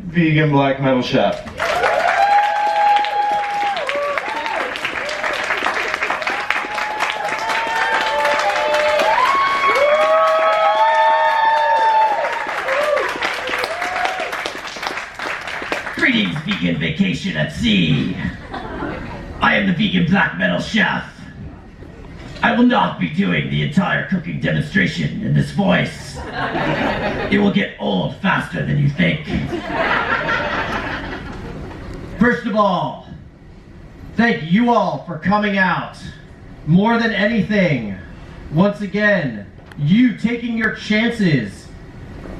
vegan black metal chef. Greetings, vegan vacation at sea. I am the vegan black metal chef. I will not be doing the entire cooking demonstration in this voice. It will get old faster than you think. First of all, thank you all for coming out. More than anything, once again, you taking your chances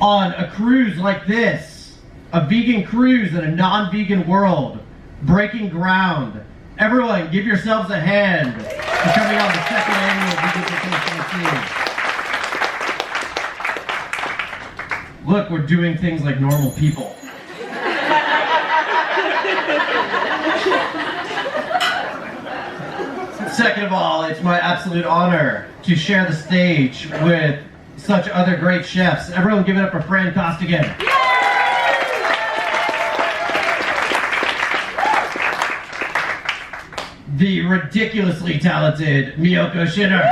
on a cruise like this, a vegan cruise in a non-vegan world, breaking ground. Everyone, give yourselves a hand for coming on the second annual Vegan Vacation. Look, we're doing things like normal people. Second of all, it's my absolute honor to share the stage with such other great chefs. Everyone give it up for Fran Costigan. The ridiculously talented Miyoko Shinner.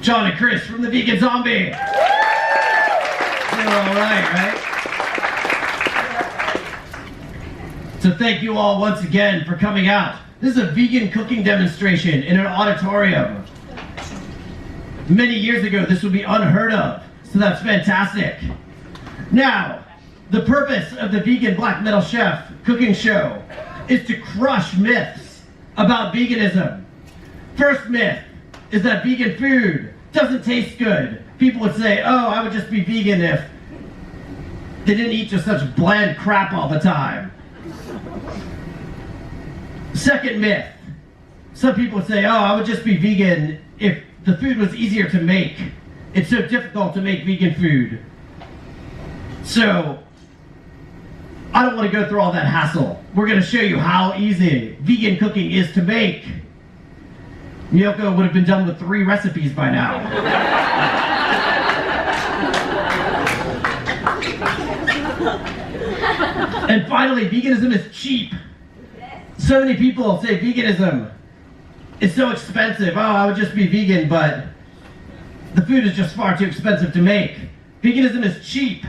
John and Chris from the Vegan Zombie. They're all right? So thank you all once again for coming out. This is a vegan cooking demonstration in an auditorium. Many years ago, this would be unheard of, so that's fantastic. Now, the purpose of the Vegan Black Metal Chef cooking show is to crush myths about veganism. First myth is that vegan food doesn't taste good. People would say, oh, I would just be vegan if they didn't eat just such bland crap all the time. Second myth, some people would say, oh, I would just be vegan if the food was easier to make. It's so difficult to make vegan food. So, I don't want to go through all that hassle. We're going to show you how easy vegan cooking is to make. Miyoko would have been done with 3 recipes by now. And finally, veganism is cheap. So many people say veganism is so expensive. Oh, I would just be vegan, but the food is just far too expensive to make. Veganism is cheap.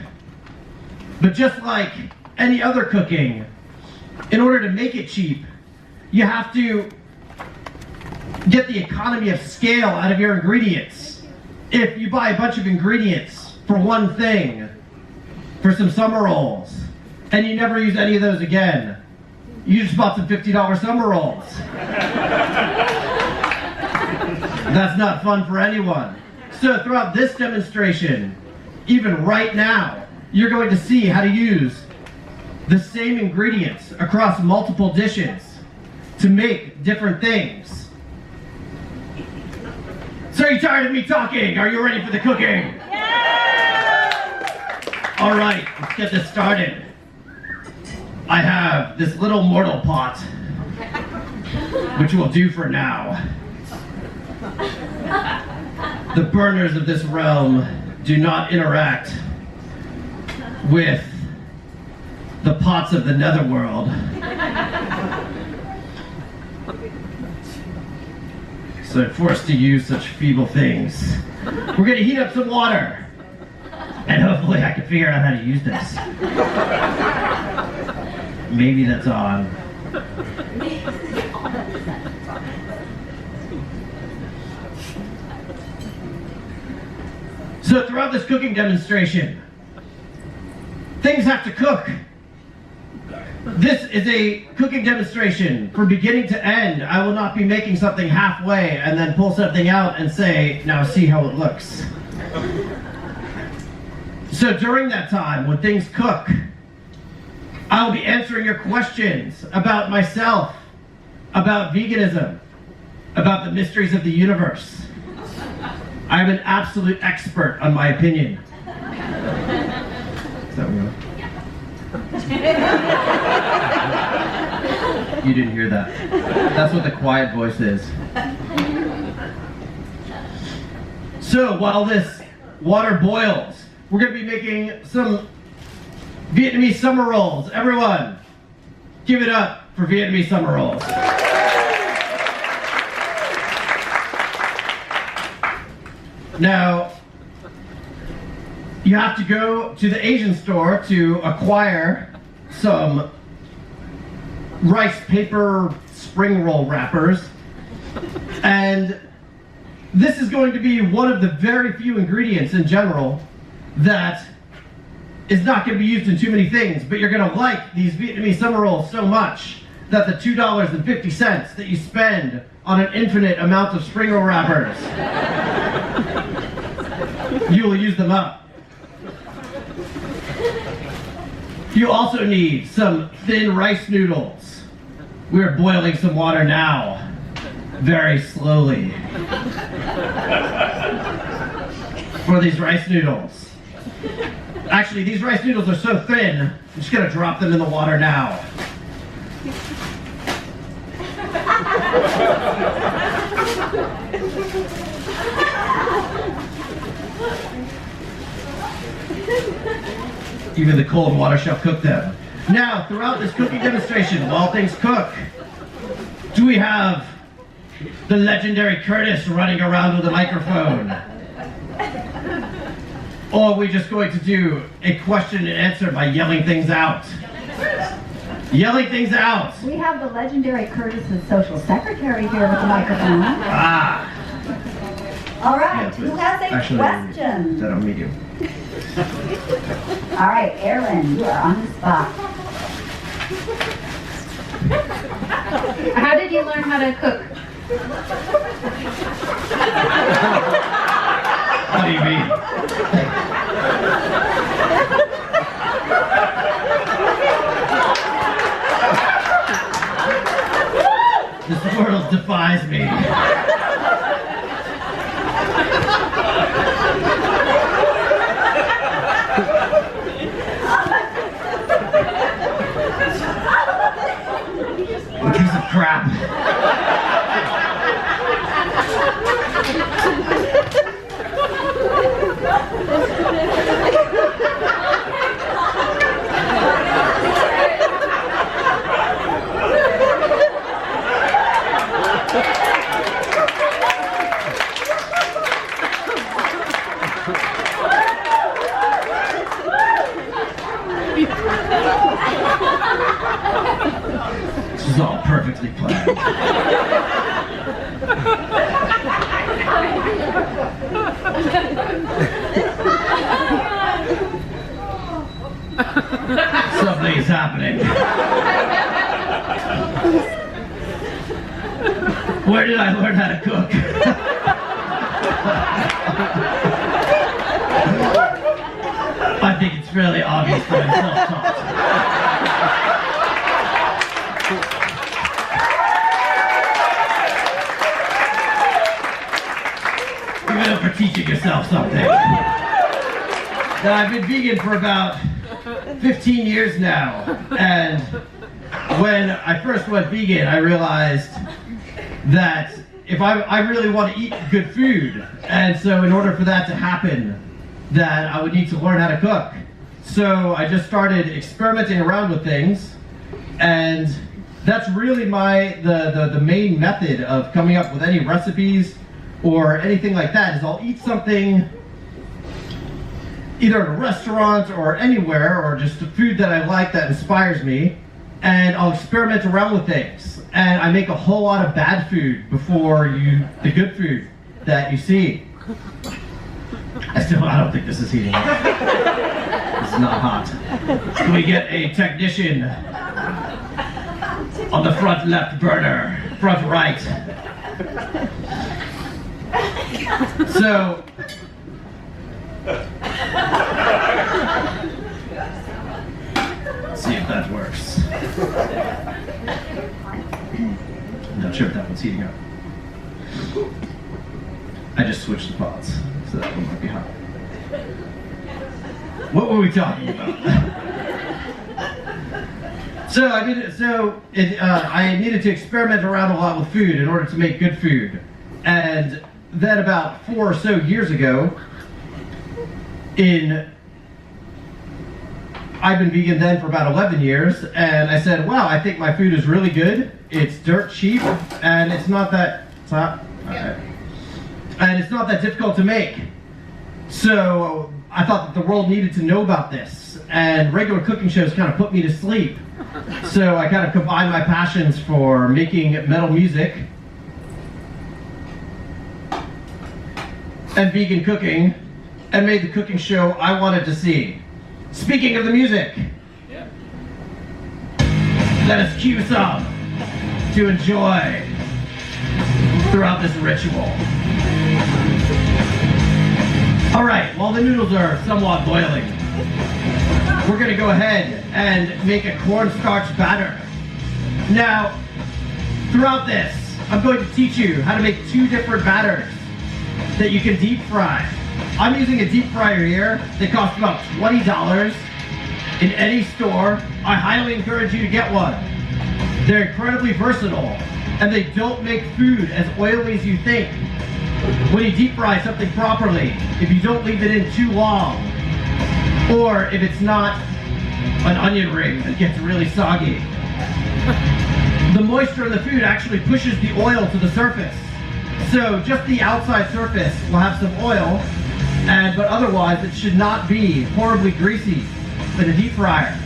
But just like any other cooking, in order to make it cheap, you have to get the economy of scale out of your ingredients. If you buy a bunch of ingredients for one thing, for some summer rolls, and you never use any of those again, you just bought some $50 summer rolls. That's not fun for anyone. So throughout this demonstration, even right now, you're going to see how to use the same ingredients across multiple dishes to make different things. So are you tired of me talking? Are you ready for the cooking? Yeah! All right, let's get this started. I have this little mortal pot, which will do for now. The burners of this realm do not interact with the pots of the netherworld. So I'm forced to use such feeble things. We're going to heat up some water, and hopefully I can figure out how to use this. Maybe that's on. So throughout this cooking demonstration, things have to cook. This is a cooking demonstration from beginning to end. I will not be making something halfway and then pull something out and say, now see how it looks. So during that time, when things cook, I'll be answering your questions about myself, about veganism, about the mysteries of the universe. I am an absolute expert on my opinion. Is that real? You didn't hear that. That's what the quiet voice is. So So while this water boils, we're going to be making some Vietnamese summer rolls. Everyone, give it up for Vietnamese summer rolls. Now, you have to go to the Asian store to acquire some rice paper spring roll wrappers. And this is going to be one of the very few ingredients in general that is not going to be used in too many things, but you're going to like these Vietnamese summer rolls so much that the $2.50 that you spend on an infinite amount of spring roll wrappers, you will use them up. You also need some thin rice noodles. We're boiling some water now, very slowly, for these rice noodles. Actually, these rice noodles are so thin, I'm just gonna drop them in the water now. Even the cold water shall cook them. Now, throughout this cooking demonstration, while things cook, do we have the legendary Curtis running around with a microphone? Or are we just going to do a question and answer by yelling things out? Yelling things out. We have the legendary Curtis's social secretary here with the microphone. Ah. All right, Yeah, who has a question? Is that on medium? All right, Aaron, you are on the spot. How did you learn how to cook? What do you mean? This world defies me. What piece of crap. This is all perfectly planned. Something is happening. Where did I learn how to cook? I think it's fairly obvious that I'm self-taught. Give it up for teaching yourself something. Now, I've been vegan for about 15 years now, and when I first went vegan, I realized that if I really want to eat good food, and so in order for that to happen, that I would need to learn how to cook. So I just started experimenting around with things, and that's really the main method of coming up with any recipes or anything like that, is I'll eat something either at a restaurant or anywhere, or just a food that I like that inspires me, and I'll experiment around with things. And I make a whole lot of bad food before the good food that you see. I don't think this is heating up. This is not hot. Can we get a technician on the front left burner, front right? So, let's see if that works. I'm not sure if that one's heating up. I just switched the pots, so that one might be hot. What were we talking about? I needed to experiment around a lot with food in order to make good food. And then about 4 or so years ago, I've been vegan then for about 11 years, and I said, wow, I think my food is really good. It's dirt cheap, and it's not that difficult to make. So I thought that the world needed to know about this, and regular cooking shows kind of put me to sleep. So I kind of combined my passions for making metal music and vegan cooking, and made the cooking show I wanted to see. Speaking of the music, let us cue some to enjoy throughout this ritual. All right, while the noodles are somewhat boiling, we're gonna go ahead and make a cornstarch batter. Now, throughout this, I'm going to teach you how to make 2 different batters that you can deep fry. I'm using a deep fryer here. They cost about $20 in any store. I highly encourage you to get one. They're incredibly versatile, and they don't make food as oily as you think. When you deep fry something properly, if you don't leave it in too long, or if it's not an onion ring that gets really soggy, the moisture in the food actually pushes the oil to the surface. So just the outside surface will have some oil, but otherwise it should not be horribly greasy in a deep fryer.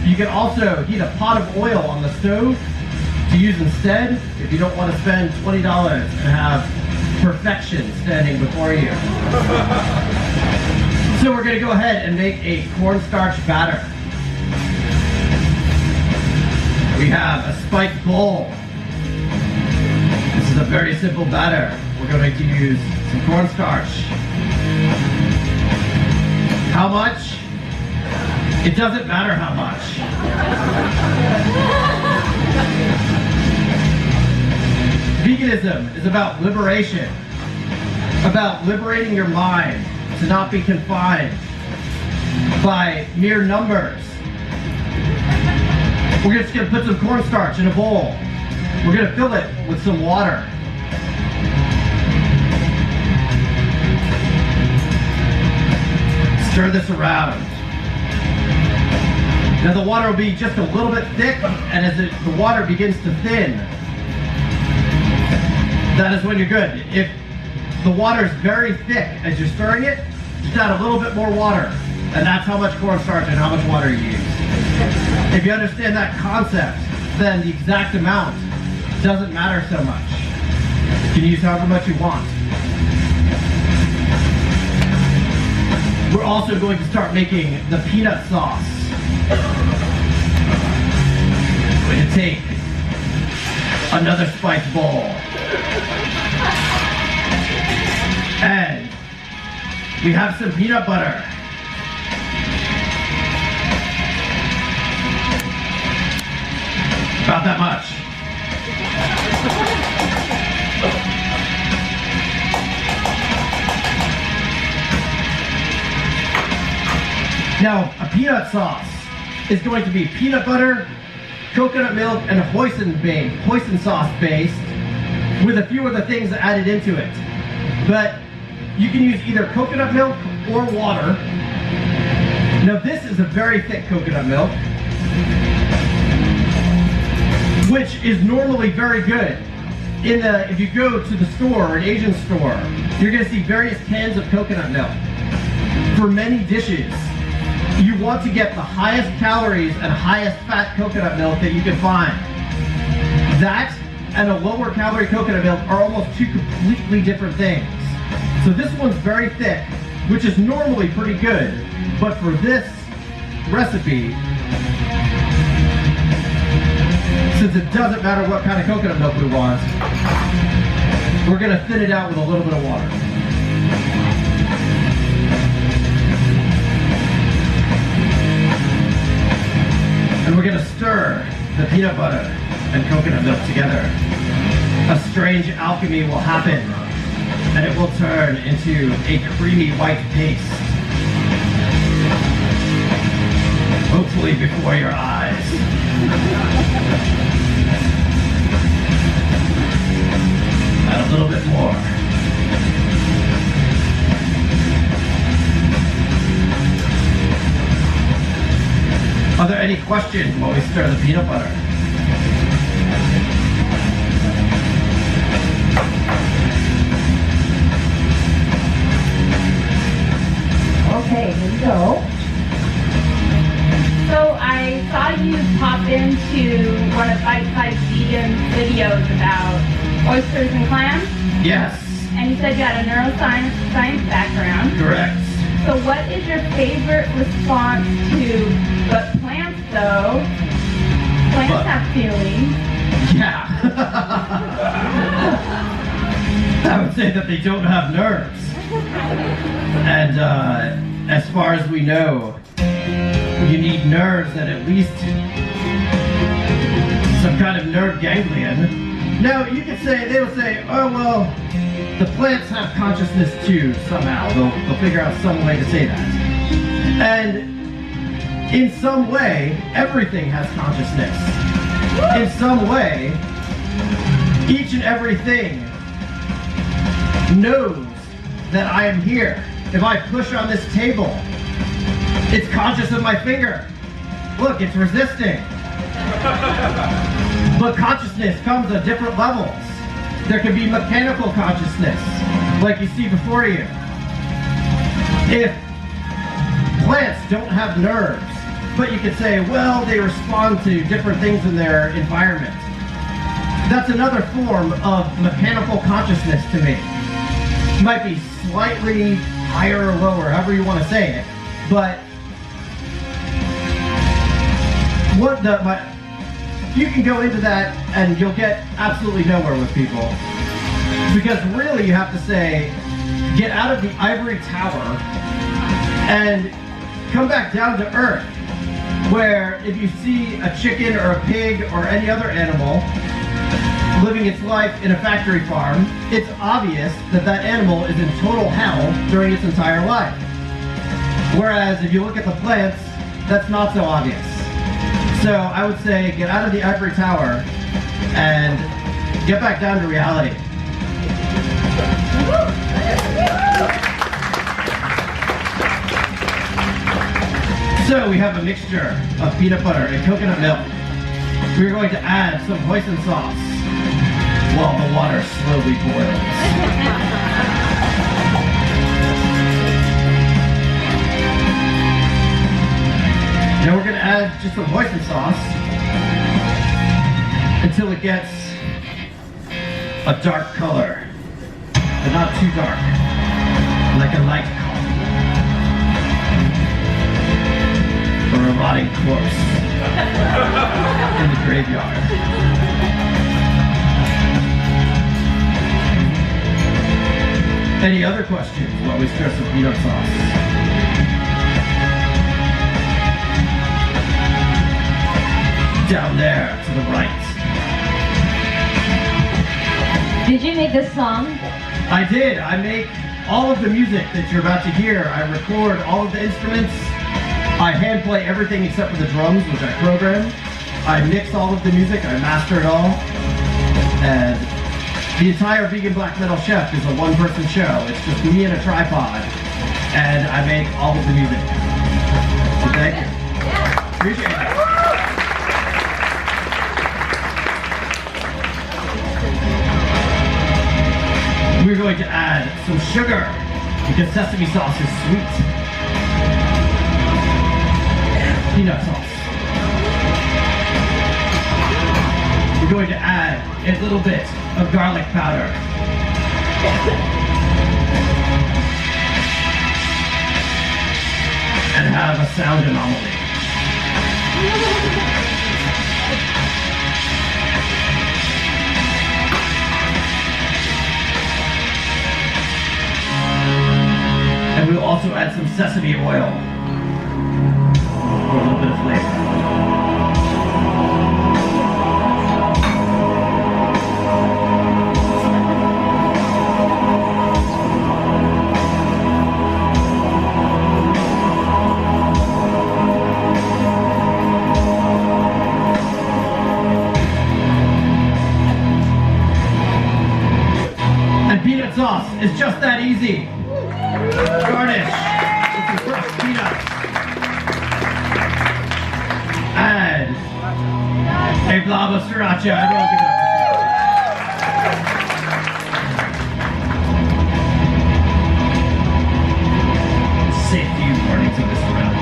You can also heat a pot of oil on the stove to use instead if you don't want to spend $20 and have perfection standing before you. So we're going to go ahead and make a cornstarch batter. We have a spiked bowl. This is a very simple batter. We're going to use some cornstarch. How much? It doesn't matter how much. Veganism is about liberation, about liberating your mind to not be confined by mere numbers. We're just going to put some cornstarch in a bowl. We're going to fill it with some water. Stir this around. Now the water will be just a little bit thick, and as the water begins to thin, that is when you're good. If the water is very thick as you're stirring it, just add a little bit more water, and that's how much cornstarch and how much water you use. If you understand that concept, then the exact amount doesn't matter so much. You can use however much you want. We're also going to start making the peanut sauce. We're going to take another spiked bowl, and we have some peanut butter. About that much. Now, a peanut sauce is going to be peanut butter, coconut milk, and hoisin sauce based, with a few other things added into it. But you can use either coconut milk or water. Now this is a very thick coconut milk, which is normally very good. If you go to the store, an Asian store, you're going to see various cans of coconut milk. For many dishes, you want to get the highest calories and highest fat coconut milk that you can find. That and a lower calorie coconut milk are almost 2 completely different things. So this one's very thick, which is normally pretty good, but for this recipe, since it doesn't matter what kind of coconut milk we want, we're going to thin it out with a little bit of water. And we're going to stir the peanut butter and coconut milk together. A strange alchemy will happen, and it will turn into a creamy white paste. Hopefully before your eyes. Add a little bit more. there any questions while we stir the peanut butter? Okay, here we go. So I saw you pop into one of Bite Size Vegan's videos about oysters and clams, Yes, and you said you had a neuroscience background. correct. So what is your favorite response to, but plants though? Plants But- have feelings. Yeah. I would say that they don't have nerves. And as far as we know, you need nerves and at least some kind of nerve ganglion. Now, you could say, they would say, oh, well, the plants have consciousness too, somehow. They'll figure out some way to say that. And in some way, everything has consciousness. In some way, each and everything knows that I am here. If I push on this table, it's conscious of my finger. Look, it's resisting. But consciousness comes at different levels. There can be mechanical consciousness, like you see before you. If plants don't have nerves, but you could say, well, they respond to different things in their environment. That's another form of mechanical consciousness to me. It might be slightly higher or lower, however you want to say it, but you can go into that and you'll get absolutely nowhere with people. Because really you have to say, get out of the ivory tower and come back down to earth, where if you see a chicken or a pig or any other animal living its life in a factory farm, it's obvious that that animal is in total hell during its entire life. Whereas if you look at the plants, that's not so obvious. So I would say get out of the ivory tower and get back down to reality. So we have a mixture of peanut butter and coconut milk. We're going to add some hoisin sauce while the water slowly boils. Now we're going to add just some hoisin sauce until it gets a dark color, but not too dark, like a light coffee or a rotting corpse in the graveyard. Any other questions while we stir some peanut sauce? Down there to the right. Did you make this song? I did. I make all of the music that you're about to hear. I record all of the instruments. I hand play everything except for the drums, which I program. I mix all of the music. I master it all. And the entire Vegan Black Metal Chef is a one-person show. It's just me and a tripod. And I make all of the music. So thank you. Appreciate it. We're going to add some sugar because sesame sauce is sweet. Peanut sauce. We're going to add a little bit of garlic powder. And have a sound anomaly. And we'll also add some sesame oil for a little bit of flavor. And peanut sauce is just that easy. Garnish with some fresh peanuts. Bravo, Sriracha. Everyone give it up. Safety warnings of this round.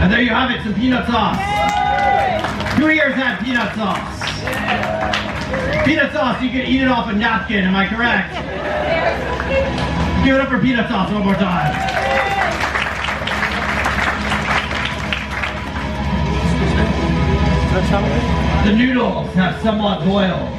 And there you have it, some peanut sauce. Who here has had peanut sauce? Peanut sauce, you can eat it off a napkin, am I correct? Give it up for peanut sauce one more time. The noodles have somewhat boiled.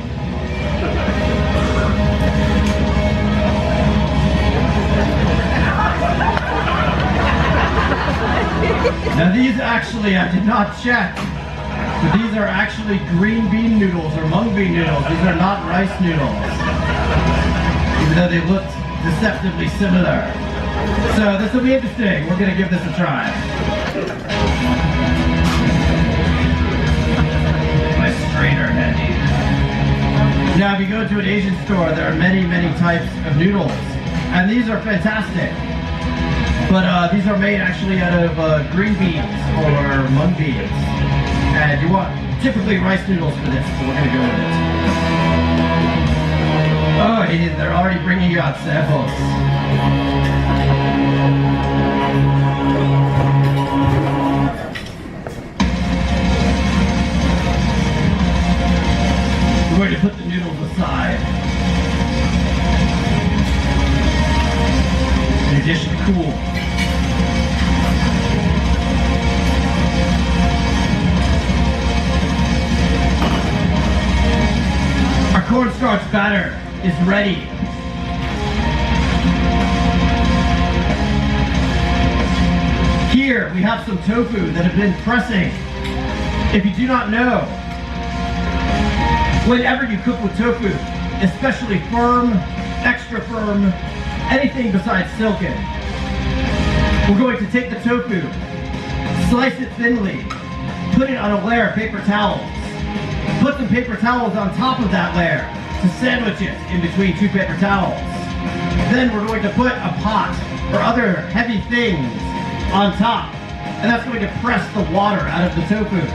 Now these actually, I did not check, but these are actually green bean noodles or mung bean noodles. These are not rice noodles, even though they looked deceptively similar. So this will be interesting. We're going to give this a try. My strainer handy. Now if you go to an Asian store, there are many, many types of noodles, and these are fantastic. But these are made actually out of green beans or mung beans. And you want typically rice noodles for this, so we're going to go with it. Oh, they're already bringing you out samples. We're going to put the noodles aside. In addition, cool. Our cornstarch batter is ready. Here we have some tofu that have been pressing. If you do not know, whenever you cook with tofu, especially firm, extra firm, anything besides silken, we're going to take the tofu, slice it thinly, put it on a layer of paper towels, put some paper towels on top of that layer to sandwich it in between two paper towels. Then we're going to put a pot or other heavy things on top, and that's going to press the water out of the tofu.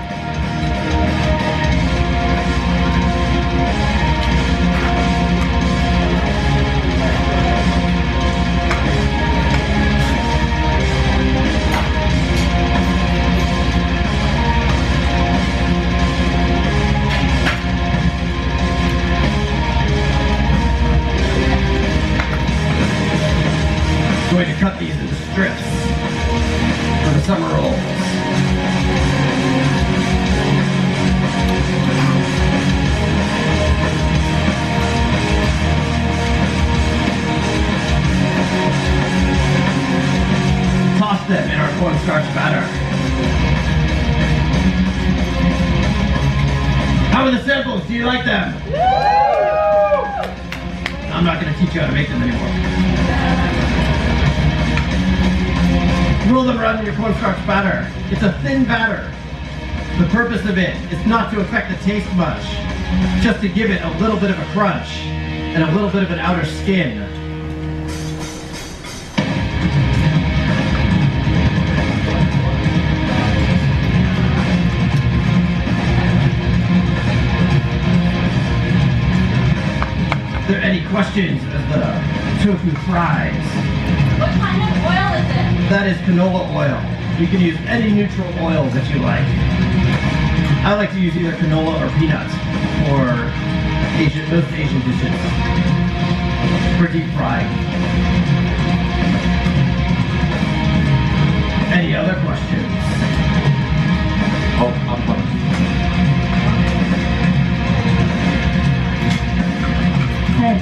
Going to cut these into strips for the summer rolls. Toss them in our cornstarch batter. How are the samples? Do you like them? I'm not going to teach you how to make them anymore. Roll them around in your cornstarch batter. It's a thin batter. The purpose of it is not to affect the taste much, just to give it a little bit of a crunch and a little bit of an outer skin. Are there any questions as the tofu fries? What kind of oil is it? That is canola oil. You can use any neutral oil that you like. I like to use either canola or peanut for most Asian dishes for deep frying. Any other questions? Oh, Okay.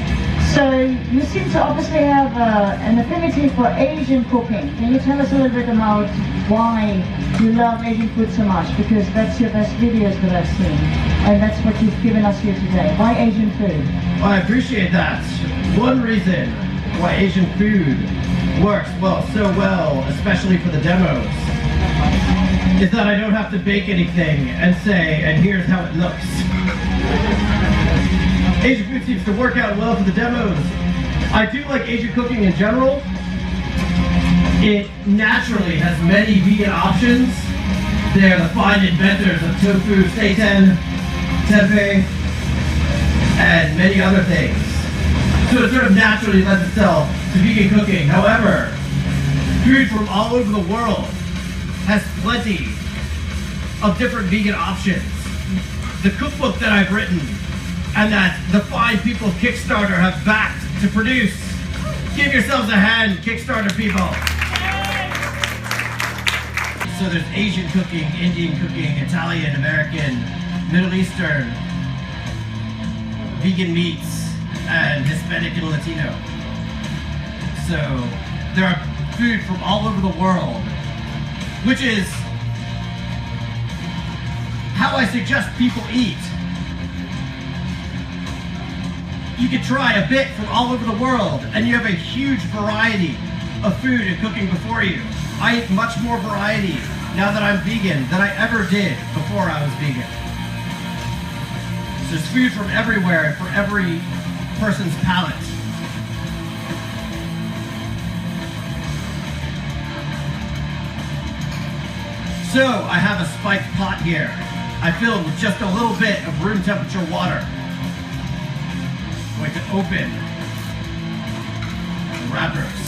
So you seem to obviously have an affinity for Asian cooking. Can you tell us a little bit about why you love Asian food so much? Because that's your best videos that I've seen. And that's what you've given us here today. Why Asian food? Well, I appreciate that. One reason why Asian food works so well, especially for the demos, is that I don't have to bake anything and say, and here's how it looks. Asian food seems to work out well for the demos. I do like Asian cooking in general, It naturally has many vegan options. They are the fine inventors of tofu, seitan, tempeh, and many other things. So it sort of naturally lends itself to vegan cooking. However, food from all over the world has plenty of different vegan options. The cookbook that I've written and that the fine people of Kickstarter have backed to produce. Give yourselves a hand, Kickstarter people. So there's Asian cooking, Indian cooking, Italian, American, Middle Eastern, vegan meats, and Hispanic and Latino. So there are food from all over the world, which is how I suggest people eat. You can try a bit from all over the world, and you have a huge variety of food and cooking before you. I eat much more variety now that I'm vegan than I ever did before I was vegan. So there's food from everywhere and for every person's palate. So I have a spiked pot here. I filled with just a little bit of room temperature water. I'm going to open the wrappers.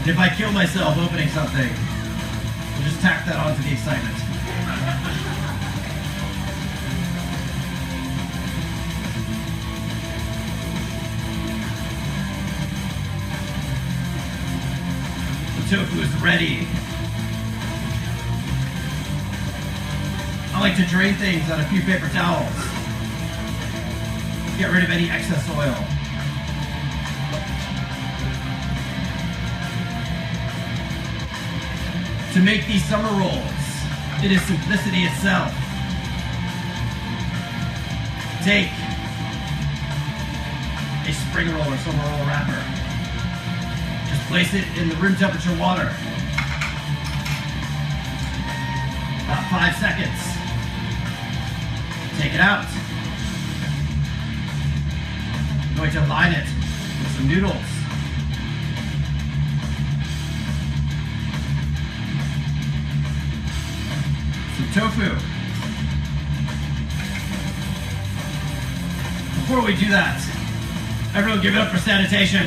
And if I kill myself opening something, we'll just tack that onto the excitement. The tofu is ready. I like to drain things on a few paper towels. Get rid of any excess oil. To make these summer rolls, it is simplicity itself. Take a spring roll or summer roll wrapper. Just place it in the room temperature water. About 5 seconds. Take it out. I'm going to line it with some noodles. Some tofu. Before we do that, everyone give it up for sanitation.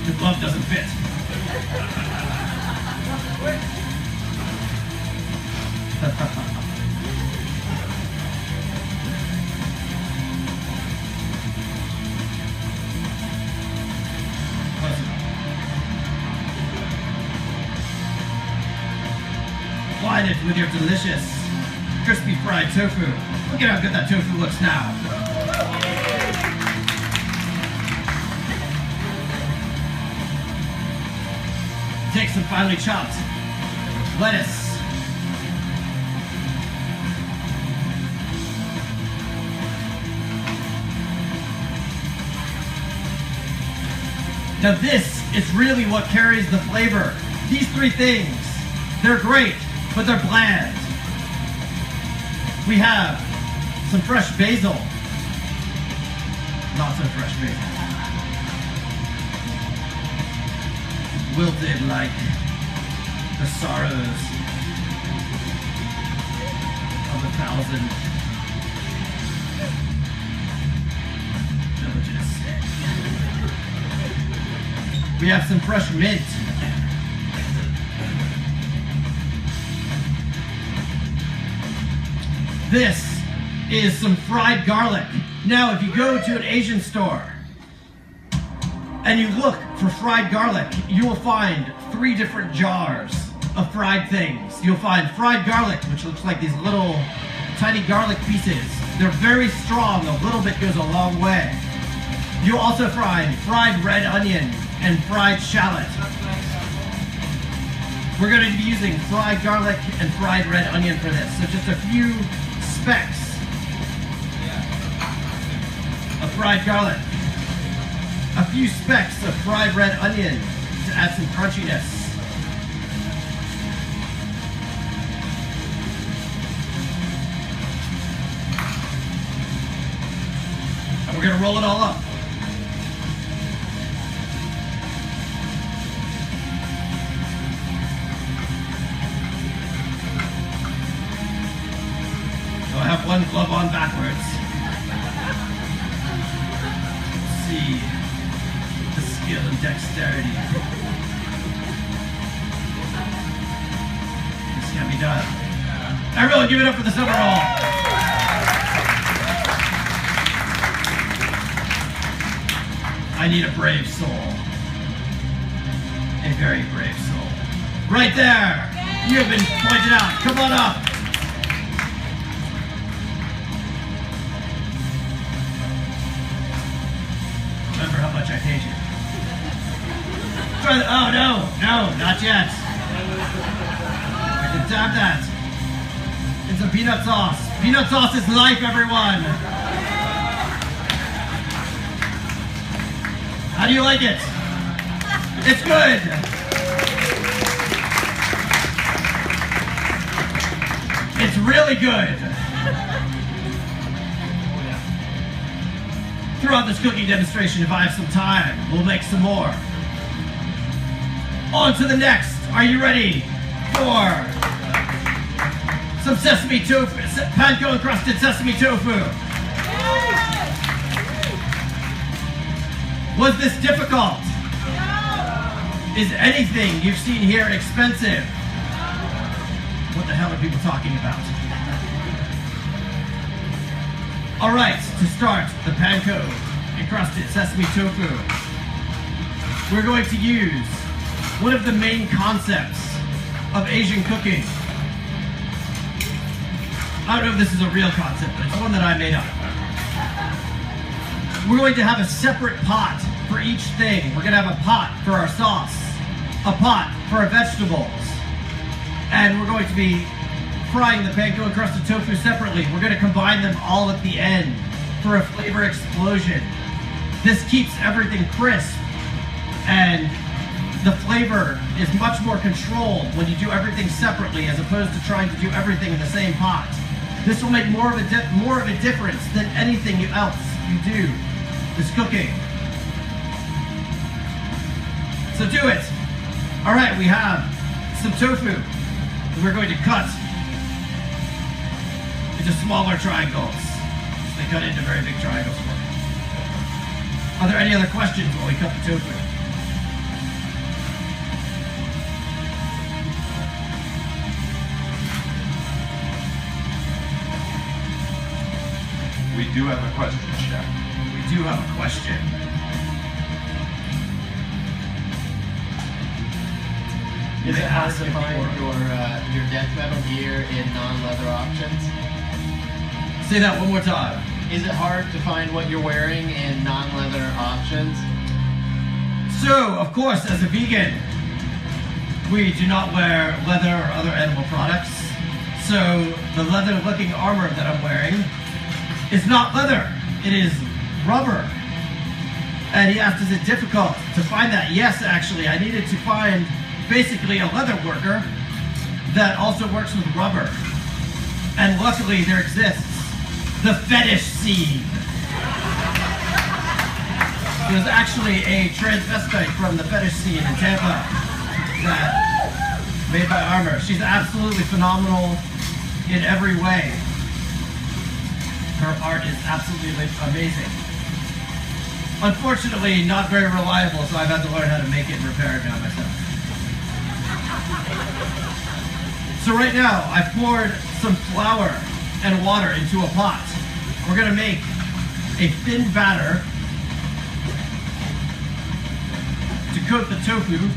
The glove doesn't fit. Line it with your delicious crispy fried tofu. Look at how good that tofu looks now. Take some finely chopped lettuce. Now this is really what carries the flavor. These three things, they're great, but they're bland. We have some fresh basil. Not so fresh basil. Wilted like the sorrows of 1,000 villages. We have some fresh mint. This is some fried garlic. Now, if you go to an Asian store and you look for fried garlic, you will find 3 different jars of fried things. You'll find fried garlic, which looks like these little tiny garlic pieces. They're very strong. A little bit goes a long way. You'll also find fried red onion and fried shallot. We're going to be using fried garlic and fried red onion for this. So just a few specks of fried garlic, a few specks of fried red onion to add some crunchiness. We're gonna roll it all up. So I have one glove on backwards. Let's see the skill and dexterity. This can be done. Everyone, give it up for the silver roll. I need a brave soul. A very brave soul. Right there! You have been pointed out. Come on up. Remember how much I hate you. Try the, oh no, not yet. I can tap that. It's a peanut sauce. Peanut sauce is life, everyone. How do you like it? It's good. It's really good. Throughout this cooking demonstration, if I have some time, we'll make some more. On to the next. Are you ready for some sesame tofu, panko encrusted sesame tofu? Was this difficult? Is anything you've seen here expensive? What the hell are people talking about? All right, to start the panko encrusted sesame tofu, we're going to use one of the main concepts of Asian cooking. I don't know if this is a real concept, but it's one that I made up. We're going to have a separate pot for each thing. We're going to have a pot for our sauce, a pot for our vegetables, and we're going to be frying the panko encrusted tofu separately. We're going to combine them all at the end for a flavor explosion. This keeps everything crisp, and the flavor is much more controlled when you do everything separately as opposed to trying to do everything in the same pot. This will make more of a difference than anything else you do. This cooking. So do it. All right, we have some tofu that we're going to cut into smaller triangles. They cut into very big triangles for me. Are there any other questions while we cut the tofu? We do have a question, Chef. We do have a question. Is it hard to find your death metal gear in non-leather options? Say that one more time. Is it hard to find what you're wearing in non-leather options? So, of course, as a vegan, we do not wear leather or other animal products. So, the leather-looking armor that I'm wearing is not leather. It is rubber. And he asked, is it difficult to find that? Yes, actually. I needed to find basically a leather worker that also works with rubber. And luckily there exists the fetish scene. There's actually a transvestite from the fetish scene in Tampa that made by Armor. She's absolutely phenomenal in every way. Her art is absolutely amazing. Unfortunately, not very reliable, so I've had to learn how to make it and repair it now myself. So right now, I've poured some flour and water into a pot. We're gonna make a thin batter to coat the tofu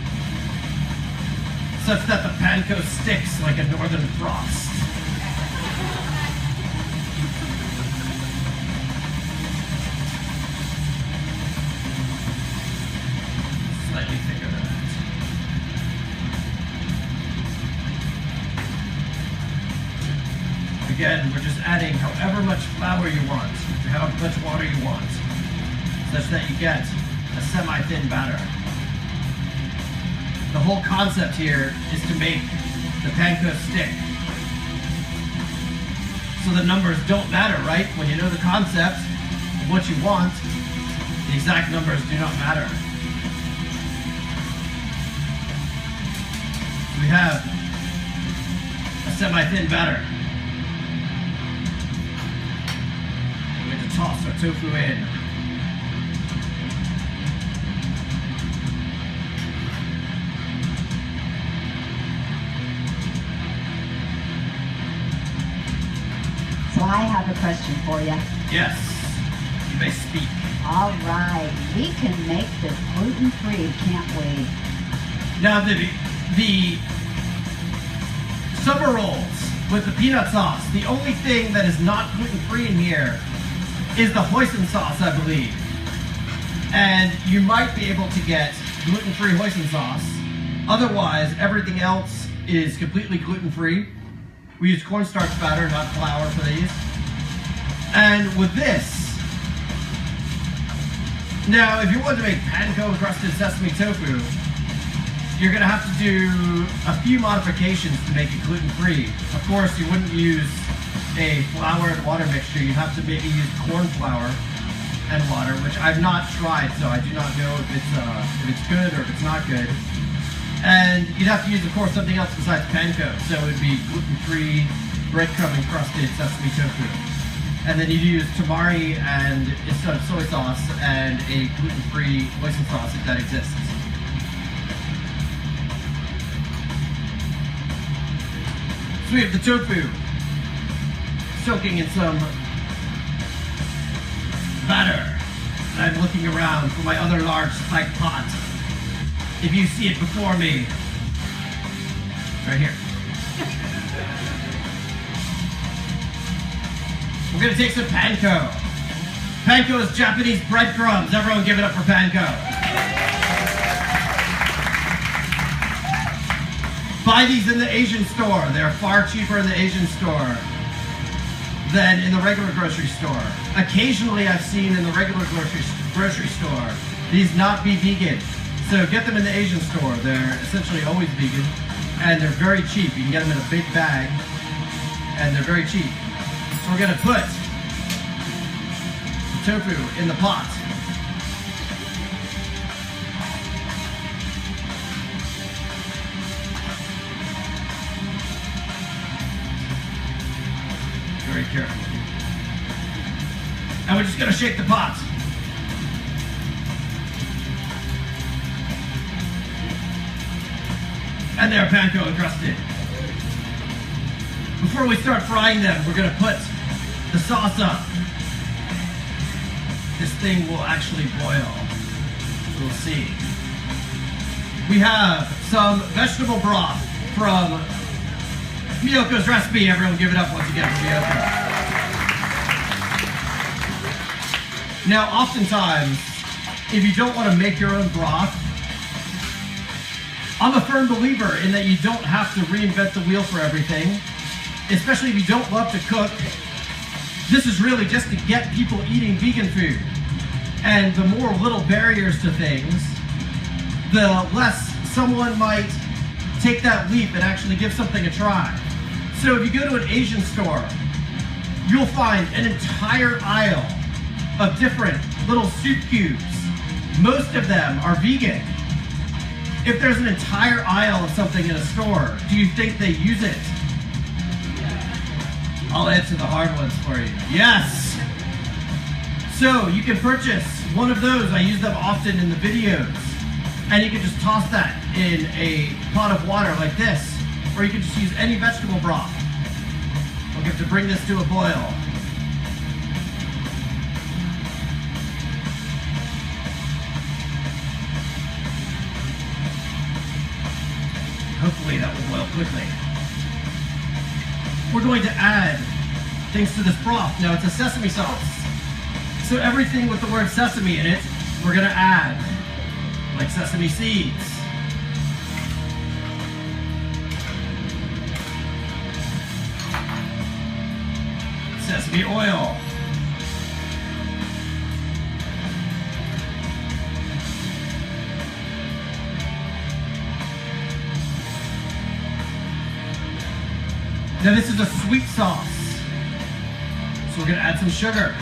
such that the panko sticks like a northern frost. Slightly thicker than that. Again, we're just adding however much flour you want, to how much water you want, such that you get a semi-thin batter. The whole concept here is to make the panko stick. So the numbers don't matter, right? When you know the concept, what you want. The exact numbers do not matter. We have a semi-thin batter. We're going to toss our tofu in. So I have a question for you. Yes, you may speak. All right, we can make this gluten-free, can't we? Now the summer rolls with the peanut sauce, the only thing that is not gluten-free in here is the hoisin sauce, I believe. And you might be able to get gluten-free hoisin sauce. Otherwise, everything else is completely gluten-free. We use cornstarch batter, not flour for these. And with this, now if you want to make panko encrusted sesame tofu, you're going to have to do a few modifications to make it gluten-free. Of course, you wouldn't use a flour and water mixture. You'd have to maybe use corn flour and water, which I've not tried, so I do not know if it's good or if it's not good. And you'd have to use, of course, something else besides panko. So it would be gluten-free, breadcrumb encrusted sesame tofu. And then you'd use tamari and instead of soy sauce and a gluten-free hoisin sauce if that exists. So we have the tofu soaking in some batter. And I'm looking around for my other large spiked pot. If you see it before me, right here. We're gonna take some panko. Panko is Japanese breadcrumbs. Everyone give it up for panko. Buy these in the Asian store. They're far cheaper in the Asian store than in the regular grocery store. Occasionally I've seen in the regular grocery store these not be vegan. So get them in the Asian store. They're essentially always vegan and they're very cheap. You can get them in a big bag and they're very cheap. So we're gonna put the tofu in the pot. Very carefully. And we're just gonna shake the pot. And they're panko encrusted. Before we start frying them, we're gonna put the sauce up. This thing will actually boil. We'll see. We have some vegetable broth from Miyoko's recipe. Everyone give it up once again for Miyoko. Now, oftentimes, if you don't want to make your own broth, I'm a firm believer in that you don't have to reinvent the wheel for everything, especially if you don't love to cook. This is really just to get people eating vegan food. And the more little barriers to things, the less someone might take that leap and actually give something a try. So if you go to an Asian store, you'll find an entire aisle of different little soup cubes. Most of them are vegan. If there's an entire aisle of something in a store, do you think they use it? I'll answer the hard ones for you. Yes! So you can purchase one of those. I use them often in the videos. And you can just toss that in a pot of water like this. Or you can just use any vegetable broth. We'll get to bring this to a boil. Hopefully that will boil quickly. We're going to add things to this broth. Now it's a sesame sauce. So everything with the word sesame in it, we're gonna add, like sesame seeds. Sesame oil. Now this is a sweet sauce. So we're gonna add some sugar.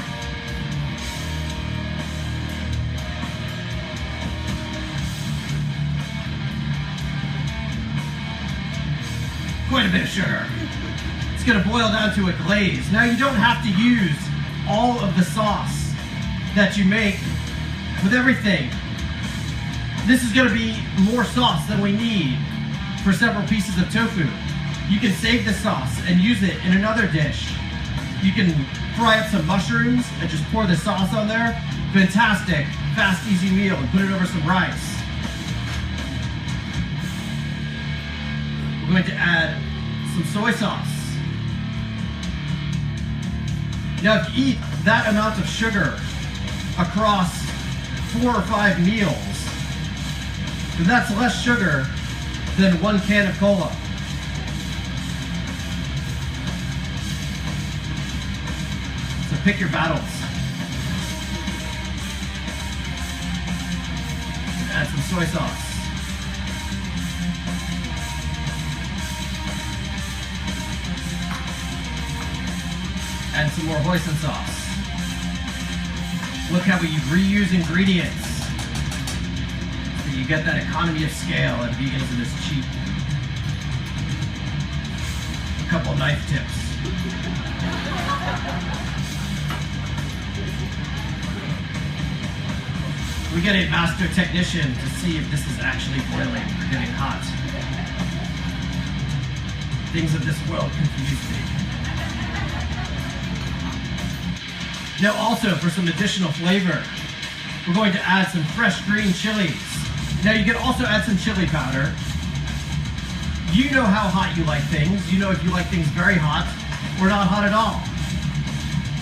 quite a bit of sugar. It's gonna boil down to a glaze. Now you don't have to use all of the sauce that you make with everything. This is gonna be more sauce than we need for several pieces of tofu. You can save the sauce and use it in another dish. You can fry up some mushrooms and just pour the sauce on there. Fantastic, fast, easy meal, and put it over some rice. We're going to add some soy sauce. Now, if you eat that amount of sugar across 4 or 5 meals, then that's less sugar than 1 can of cola. So pick your battles. Add some soy sauce. And some more hoisin sauce. Look how we reuse ingredients. So you get that economy of scale, and veganism is cheap. A couple knife tips. We get a master technician to see if this is actually boiling or getting hot. Things of this world confuse me. Now also, for some additional flavor, we're going to add some fresh green chilies. Now you can also add some chili powder. You know how hot you like things. You know if you like things very hot or not hot at all.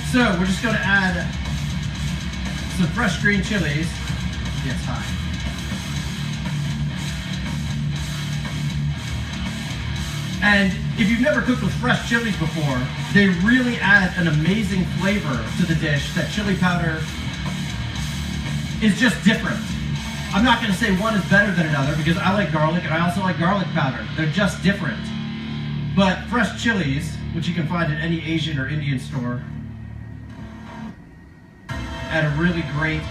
So we're just going to add some fresh green chilies. Yes, hot. And if you've never cooked with fresh chilies before, they really add an amazing flavor to the dish. That chili powder is just different. I'm not going to say one is better than another because I like garlic and I also like garlic powder. They're just different. But fresh chilies, which you can find at any Asian or Indian store, add a really great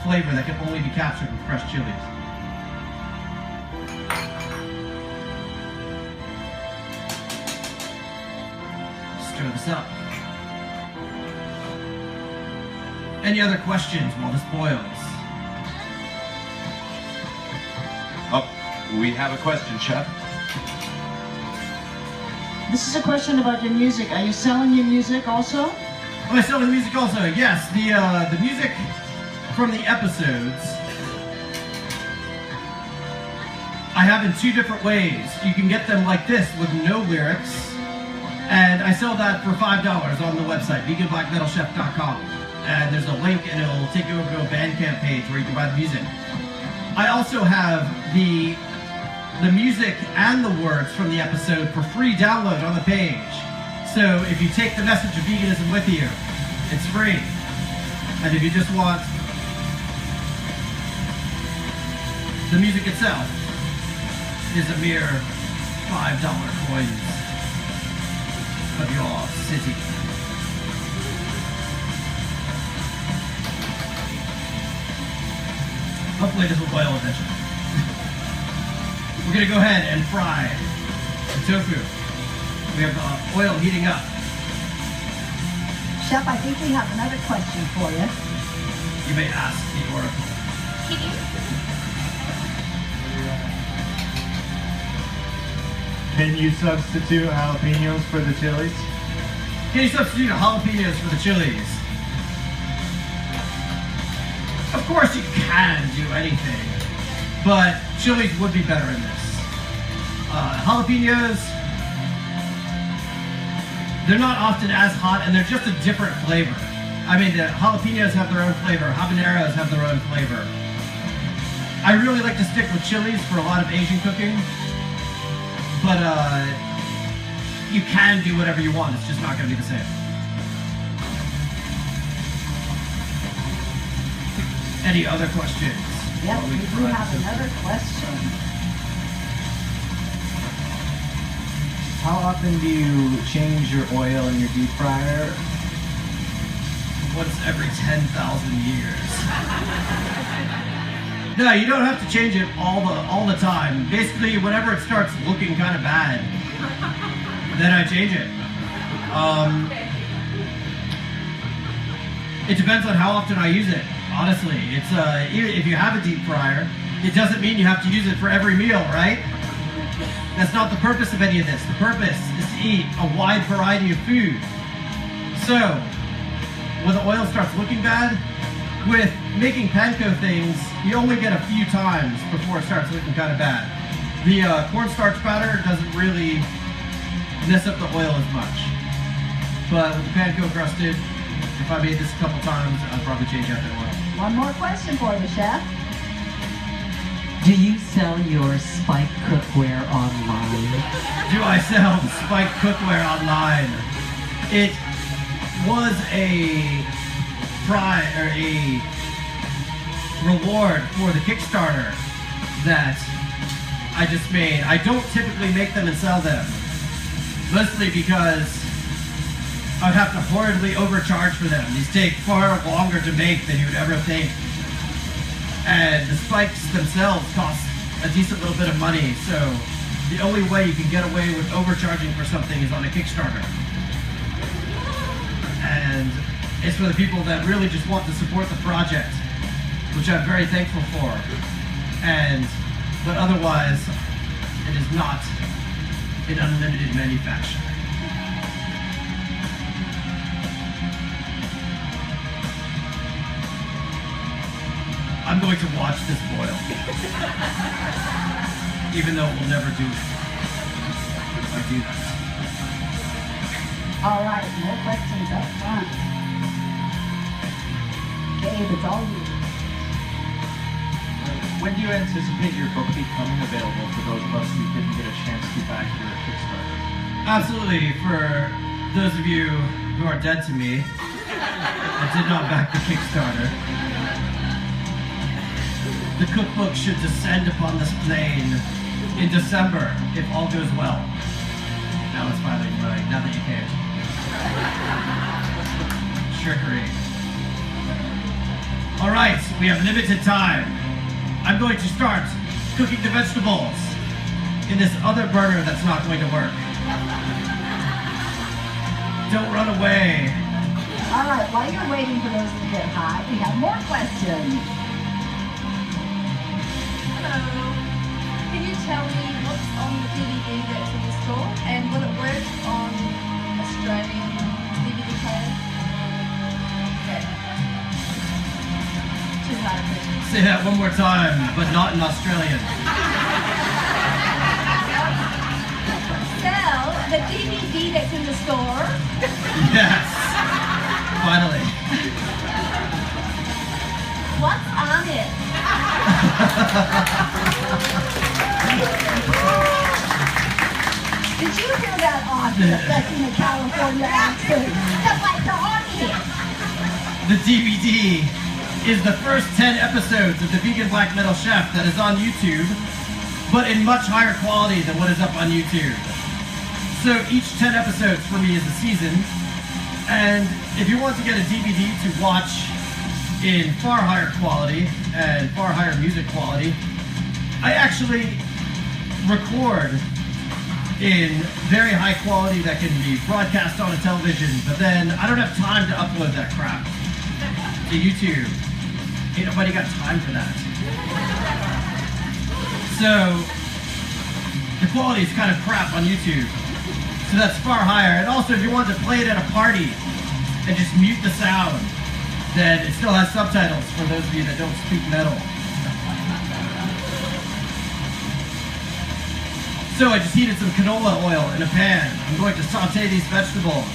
flavor that can only be captured with fresh chilies. Stir this up. Any other questions while this boils? Oh, we have a question, Chef. This is a question about your music. Are you selling your music also? Am I selling music also? Yes, the music from the episodes I have in 2 different ways. You can get them like this with no lyrics, and I sell that for $5 on the website, veganblackmetalchef.com. And there's a link and it'll take you over to a Bandcamp page where you can buy the music. I also have the music and the words from the episode for free download on the page. So if you take the message of veganism with you, it's free. And if you just want the music itself, is a mere $5 coins of your city. Hopefully this will boil eventually. We're going to go ahead and fry the tofu. We have the oil heating up. Chef, I think we have another question for you. You may ask the oracle. Can you substitute jalapenos for the chilies? Can you substitute jalapenos for the chilies? Of course you can do anything, but chilies would be better in this. Jalapenos, they're not often as hot and they're just a different flavor. I mean, the jalapenos have their own flavor, habaneros have their own flavor. I really like to stick with chilies for a lot of Asian cooking, but you can do whatever you want, it's just not going to be the same. Any other questions? Yes, we do have another question. How often do you change your oil in your deep fryer? Once every 10,000 years. No, you don't have to change it all the time. Basically, whenever it starts looking kind of bad, then I change it. It depends on how often I use it. Honestly, it's if you have a deep fryer, it doesn't mean you have to use it for every meal, right? That's not the purpose of any of this. The purpose is to eat a wide variety of food. So, when the oil starts looking bad, with making panko things, you only get a few times before it starts looking kind of bad. The cornstarch batter doesn't really mess up the oil as much. But with the panko crusted, if I made this a couple times, I'd probably change out the oil. One more question for the chef. Do you sell your Spike cookware online? Do I sell Spike cookware online? It was a reward for the Kickstarter that I just made. I don't typically make them and sell them, mostly because I'd have to horribly overcharge for them. These take far longer to make than you would ever think. And the spikes themselves cost a decent little bit of money, so the only way you can get away with overcharging for something is on a Kickstarter. And it's for the people that really just want to support the project, which I'm very thankful for. But otherwise, it is not an unlimited manufacture. I'm going to watch this boil, even though it will never do it if I do that. All right, no questions up front. Gabe, it's all you. When do you anticipate your book becoming available for those of us who didn't get a chance to back your Kickstarter? Absolutely. For those of you who are dead to me, I did not back the Kickstarter. The cookbook should descend upon this plane in December, if all goes well. Now it's finally right, now that you can. Trickery. All right, we have limited time. I'm going to start cooking the vegetables in this other burner that's not going to work. Don't run away. All right, while you're waiting for those to get hot, we have more questions. Hello. Can you tell me what's on the DVD that's in the store and will it work on Australian DVD players? Okay. Too hard a question. Say that one more time, but not in Australian. Sell the DVD that's in the store. Yes, finally. What's on it? Did you hear that author affecting a California accent? Just like the audience. The DVD is the first 10 episodes of the Vegan Black Metal Chef that is on YouTube, but in much higher quality than what is up on YouTube. So each 10 episodes for me is a season, and if you want to get a DVD to watch in far higher quality and far higher music quality, I actually record in very high quality that can be broadcast on a television, but then I don't have time to upload that crap to YouTube. Ain't nobody got time for that. So the quality is kind of crap on YouTube. So that's far higher. And also if you want to play it at a party and just mute the sound, then it still has subtitles for those of you that don't speak metal. So I just heated some canola oil in a pan. I'm going to saute these vegetables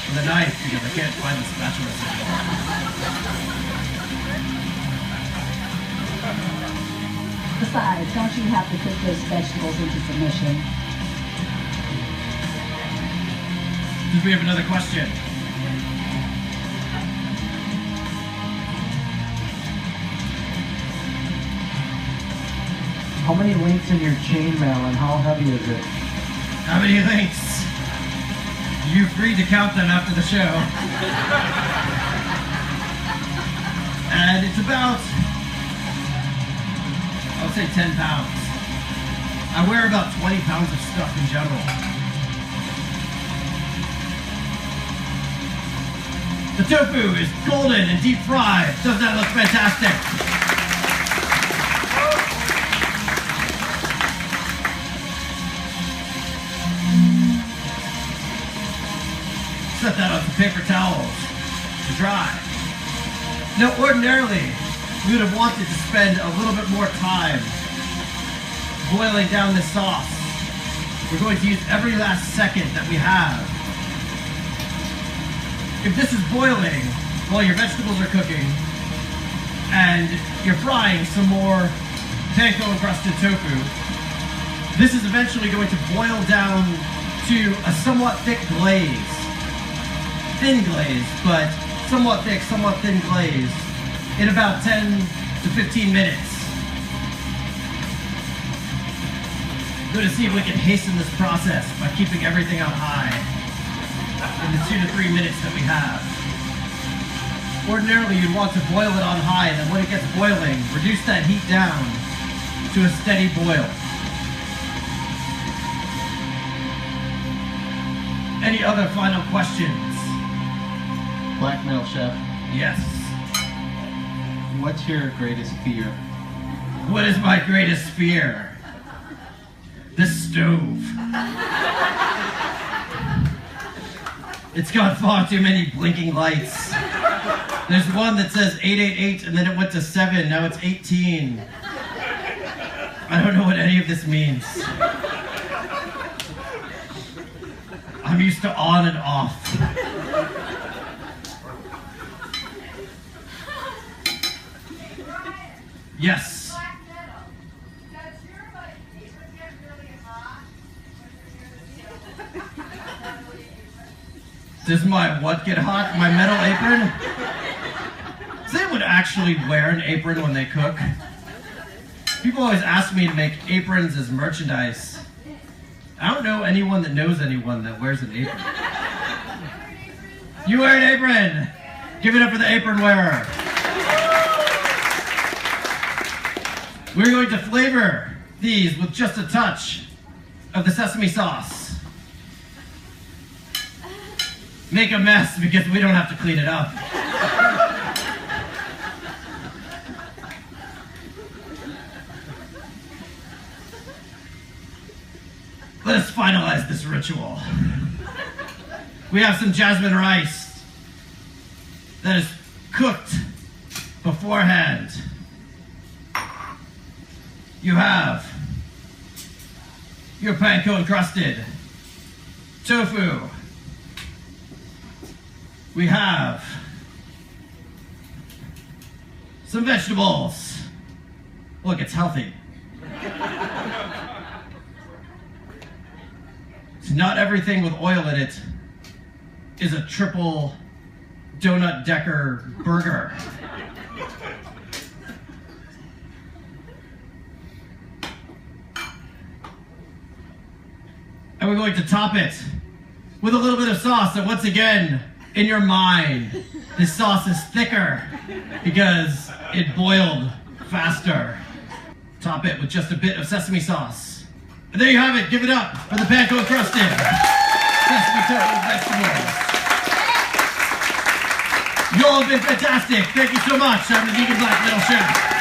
with a knife because I can't find the spatula. Besides, don't you have to cook those vegetables into submission? Do we have another question? How many links in your chainmail and how heavy is it? How many links? You're free to count them after the show. And it's about I'll say 10 pounds. I wear about 20 pounds of stuff in general. The tofu is golden and deep fried. Doesn't that look fantastic? Set that on some paper towels to dry. Now, ordinarily, we would have wanted to spend a little bit more time boiling down this sauce. We're going to use every last second that we have. If this is boiling while your vegetables are cooking and you're frying some more panko encrusted tofu, this is eventually going to boil down to a somewhat thick glaze. Thin glaze, but somewhat thick, somewhat thin glaze in about 10 to 15 minutes. We're going to see if we can hasten this process by keeping everything on high in the 2 to 3 minutes that we have. Ordinarily, you'd want to boil it on high, and then when it gets boiling, reduce that heat down to a steady boil. Any other final questions? Black Metal Chef, Yes. what's your greatest fear? What is my greatest fear? The stove. It's got far too many blinking lights. There's one that says 888 and then it went to 7, now it's 18. I don't know what any of this means. I'm used to on and off. Yes. Does my what get hot? My metal apron? Does anyone actually wear an apron when they cook? People always ask me to make aprons as merchandise. I don't know anyone that knows anyone that wears an apron. You wear an apron! Give it up for the apron wearer. We're going to flavor these with just a touch of the sesame sauce. Make a mess because we don't have to clean it up. Let us finalize this ritual. We have some jasmine rice that is cooked beforehand. You have your panko encrusted tofu. We have some vegetables. Look, it's healthy. Not everything with oil in it is a triple donut decker burger. And we're going to top it with a little bit of sauce. And once again, in your mind, this sauce is thicker because it boiled faster. Top it with just a bit of sesame sauce. And there you have it. Give it up for the panko encrusted sesame tofu vegetables. You all have been fantastic. Thank you so much. I'm the Vegan Black Metal Chef.